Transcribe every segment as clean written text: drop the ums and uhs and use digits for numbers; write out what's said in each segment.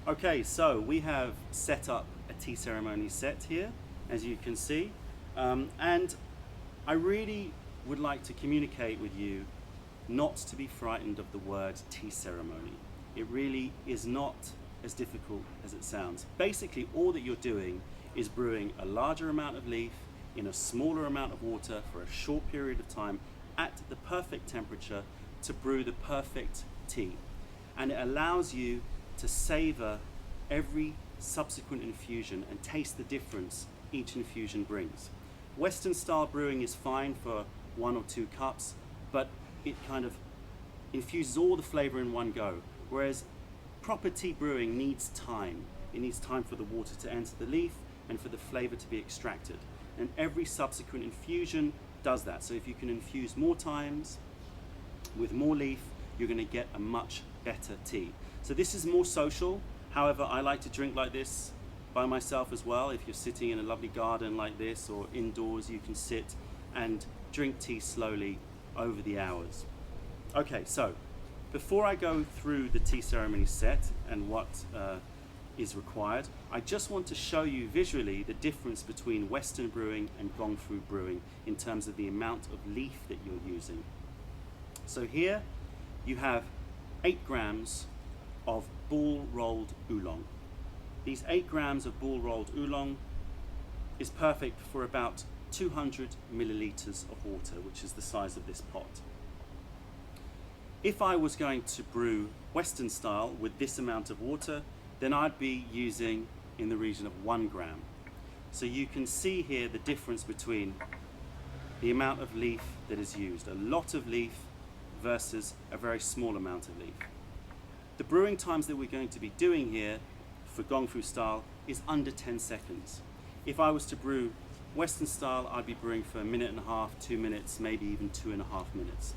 Okay, so we have set up a tea ceremony set here, as you can see, and I really would like to communicate with you not to be frightened of the word tea ceremony. It really is not as difficult as it sounds. Basically, all that you're doing is brewing a larger amount of leaf in a smaller amount of water for a short period of time at the perfect temperature to brew the perfect tea. And it allows you to savor every subsequent infusion and taste the difference each infusion brings. Western style brewing is fine for 1 or 2 cups, but it kind of infuses all the flavor in one go. Whereas proper tea brewing needs time. It needs time for the water to enter the leaf and for the flavor to be extracted. And every subsequent infusion does that. So if you can infuse more times with more leaf, you're going to get a much better tea. So this is more social. However, I like to drink like this by myself as well. If you're sitting in a lovely garden like this or indoors, you can sit and drink tea slowly over the hours. Okay, so before I go through the tea ceremony set and what is required, I just want to show you visually the difference between Western brewing and Gong Fu brewing in terms of the amount of leaf that you're using. So here you have 8 grams of ball rolled oolong. These 8 grams of ball rolled oolong is perfect for about 200 milliliters of water, which is the size of this pot. If I was going to brew Western style with this amount of water, then I'd be using in the region of 1 gram. So you can see here the difference between the amount of leaf that is used. A lot of leaf versus a very small amount of leaf. The brewing times that we're going to be doing here for Gong Fu style is under 10 seconds. If I was to brew Western style, I'd be brewing for 1.5 minutes, 2 minutes, maybe even 2.5 minutes.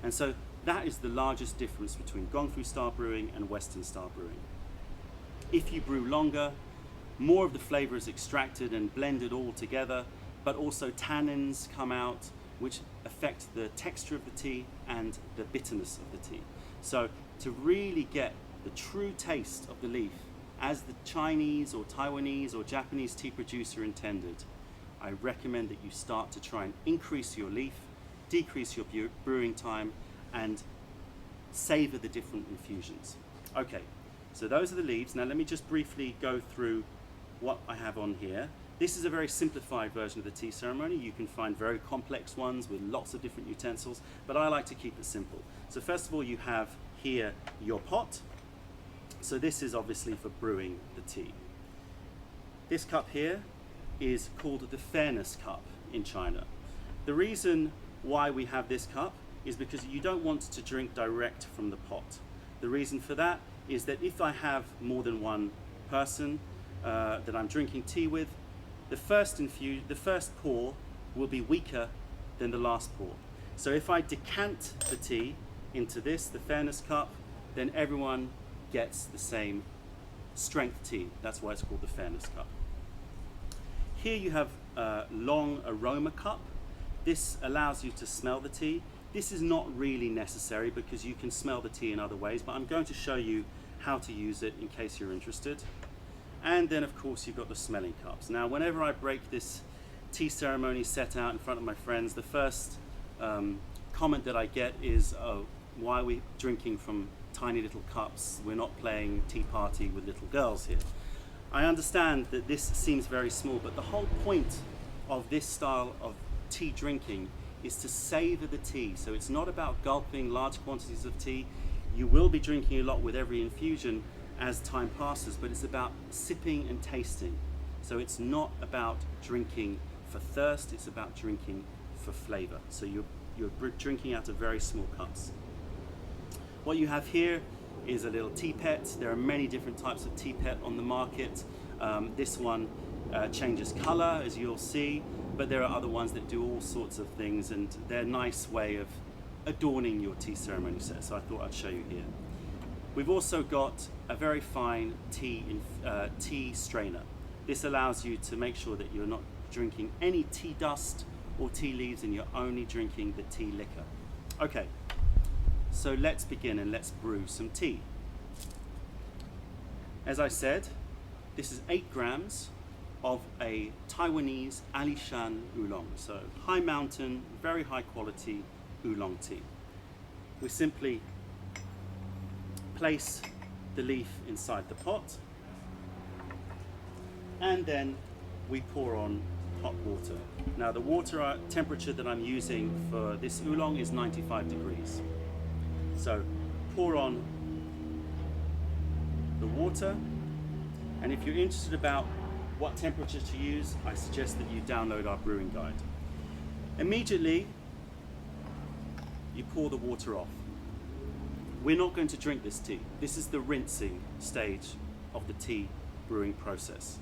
And so that is the largest difference between Gong Fu style brewing and Western style brewing. If you brew longer, more of the flavor is extracted and blended all together, but also tannins come out which affect the texture of the tea and the bitterness of the tea. So to really get the true taste of the leaf as the Chinese or Taiwanese or Japanese tea producer intended, I recommend that you start to try and increase your leaf, decrease your brewing time, and savor the different infusions. Okay, so those are the leaves. Now let me just briefly go through what I have on here. This is a very simplified version of the tea ceremony. You can find very complex ones with lots of different utensils, but I like to keep it simple. So first of all, you have here your pot. So this is obviously for brewing the tea. This cup here is called the fairness cup in China. The reason why we have this cup is because you don't want to drink direct from the pot. The reason for that is that if I have more than one person that I'm drinking tea with, the first pour will be weaker than the last pour. So if I decant the tea into this, the fairness cup, then everyone gets the same strength tea. That's why it's called the fairness cup. Here you have a long aroma cup. This allows you to smell the tea. This is not really necessary because you can smell the tea in other ways, but I'm going to show you how to use it in case you're interested. And then of course you've got the smelling cups. Now whenever I break this tea ceremony set out in front of my friends, the first comment that I get is, oh, why are we drinking from tiny little cups? We're not playing tea party with little girls here. I understand that this seems very small, but the whole point of this style of tea drinking is to savor the tea. So it's not about gulping large quantities of tea. You will be drinking a lot with every infusion as time passes, but it's about sipping and tasting. So it's not about drinking for thirst, it's about drinking for flavor. So you're drinking out of very small cups. What you have here is a little teapot. There are many different types of teapot on the market. This one changes color, as you'll see, but there are other ones that do all sorts of things, and they're a nice way of adorning your tea ceremony set, so I thought I'd show you here. We've also got a very fine tea strainer. This allows you to make sure that you're not drinking any tea dust or tea leaves and you're only drinking the tea liquor. Okay, so let's begin and let's brew some tea. As I said, this is 8 grams of a Taiwanese Alishan oolong, so high mountain, very high quality oolong tea. We simply place the leaf inside the pot, and then we pour on hot water. Now the water temperature that I'm using for this oolong is 95 degrees. So pour on the water, and if you're interested about what temperature to use, I suggest that you download our brewing guide. Immediately, you pour the water off. We're not going to drink this tea. This is the rinsing stage of the tea brewing process.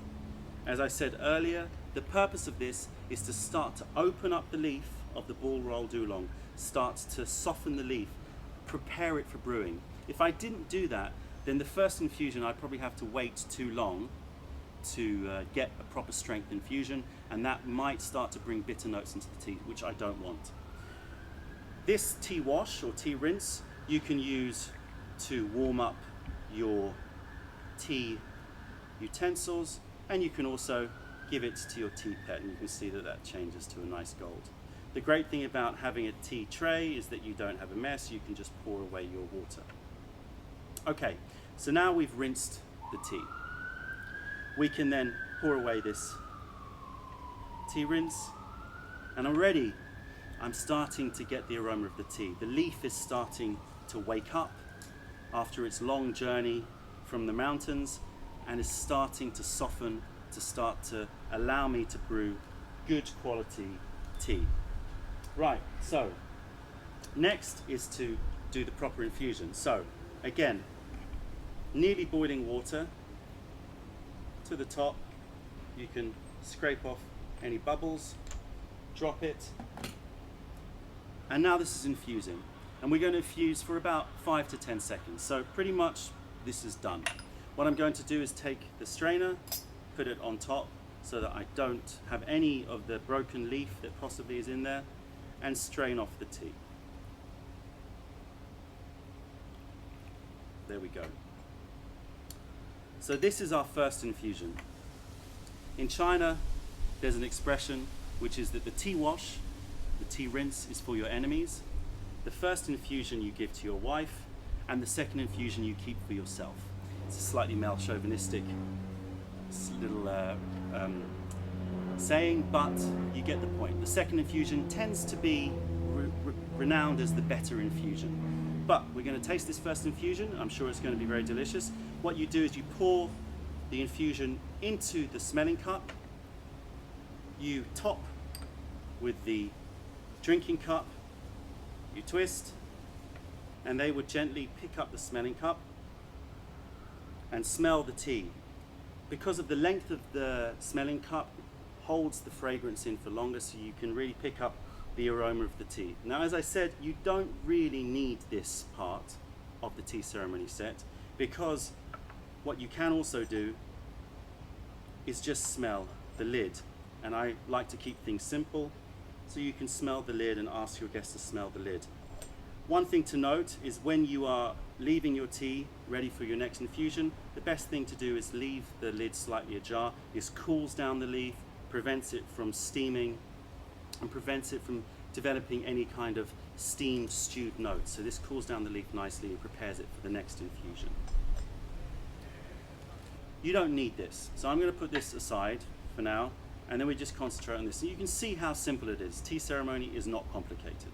As I said earlier, the purpose of this is to start to open up the leaf of the ball rolled oolong, start to soften the leaf, prepare it for brewing. If I didn't do that, then the first infusion I'd probably have to wait too long to get a proper strength infusion, and that might start to bring bitter notes into the tea, which I don't want. This tea wash or tea rinse you can use to warm up your tea utensils, and you can also give it to your tea pet, and you can see that that changes to a nice gold. The great thing about having a tea tray is that you don't have a mess, you can just pour away your water. Okay, so now we've rinsed the tea. We can then pour away this tea rinse, and already I'm starting to get the aroma of the tea. The leaf is starting to wake up after its long journey from the mountains, and is starting to soften, to start to allow me to brew good quality tea. Right, so next is to do the proper infusion. So again, nearly boiling water to the top. You can scrape off any bubbles, drop it, and now this is infusing. And we're going to infuse for about 5 to 10 seconds. So pretty much this is done. What I'm going to do is take the strainer, put it on top so that I don't have any of the broken leaf that possibly is in there, and strain off the tea. There we go. So this is our first infusion. In China, there's an expression which is that the tea wash, the tea rinse, is for your enemies. The first infusion you give to your wife, and the second infusion you keep for yourself. It's a slightly male chauvinistic little saying, but you get the point. The second infusion tends to be renowned as the better infusion. But we're going to taste this first infusion. I'm sure it's going to be very delicious. What you do is you pour the infusion into the smelling cup. You top with the drinking cup. You twist, and they would gently pick up the smelling cup and smell the tea. Because of the length of the smelling cup, holds the fragrance in for longer, so you can really pick up the aroma of the tea. Now, as I said, you don't really need this part of the tea ceremony set, because what you can also do is just smell the lid. And I like to keep things simple, so you can smell the lid and ask your guests to smell the lid. One thing to note is when you are leaving your tea ready for your next infusion, the best thing to do is leave the lid slightly ajar. This cools down the leaf, prevents it from steaming, and prevents it from developing any kind of steamed, stewed notes. So this cools down the leaf nicely and prepares it for the next infusion. You don't need this, so I'm going to put this aside for now, and then we just concentrate on this. And you can see how simple it is. Tea ceremony is not complicated.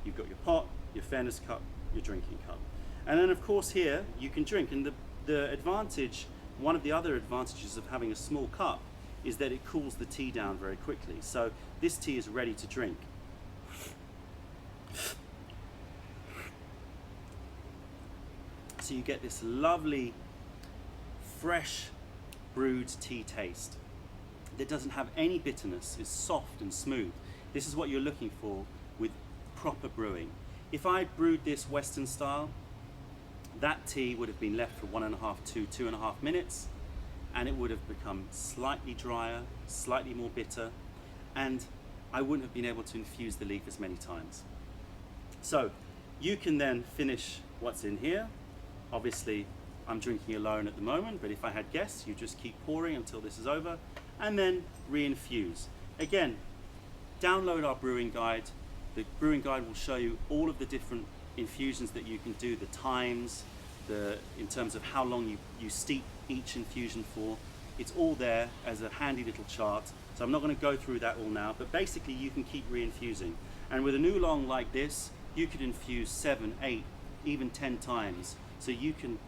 You've got your pot, your fairness cup, your drinking cup. And then of course here you can drink, and the advantage, one of the other advantages of having a small cup is that it cools the tea down very quickly. So this tea is ready to drink. So you get this lovely, fresh brewed tea taste that doesn't have any bitterness, is soft and smooth. This is what you're looking for with proper brewing. If I brewed this Western style, that tea would have been left for 1.5 to 2.5 minutes, and it would have become slightly drier, slightly more bitter, and I wouldn't have been able to infuse the leaf as many times. So you can then finish what's in here. Obviously, I'm drinking alone at the moment, but if I had guests, you just keep pouring until this is over, and then re-infuse. Again, download our brewing guide. The brewing guide will show you all of the different infusions that you can do, the times, in terms of how long you steep each infusion for. It's all there as a handy little chart. So I'm not going to go through that all now, but basically you can keep re-infusing. And with an oolong like this, you could infuse 7, 8, even 10 times. So you can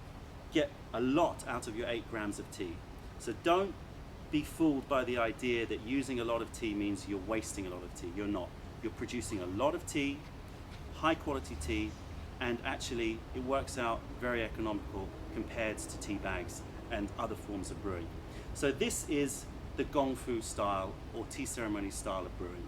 get a lot out of your 8 grams of tea. So don't be fooled by the idea that using a lot of tea means you're wasting a lot of tea. You're not. You're producing a lot of tea, high quality tea, and actually it works out very economical compared to tea bags and other forms of brewing. So this is the Gong Fu style or tea ceremony style of brewing.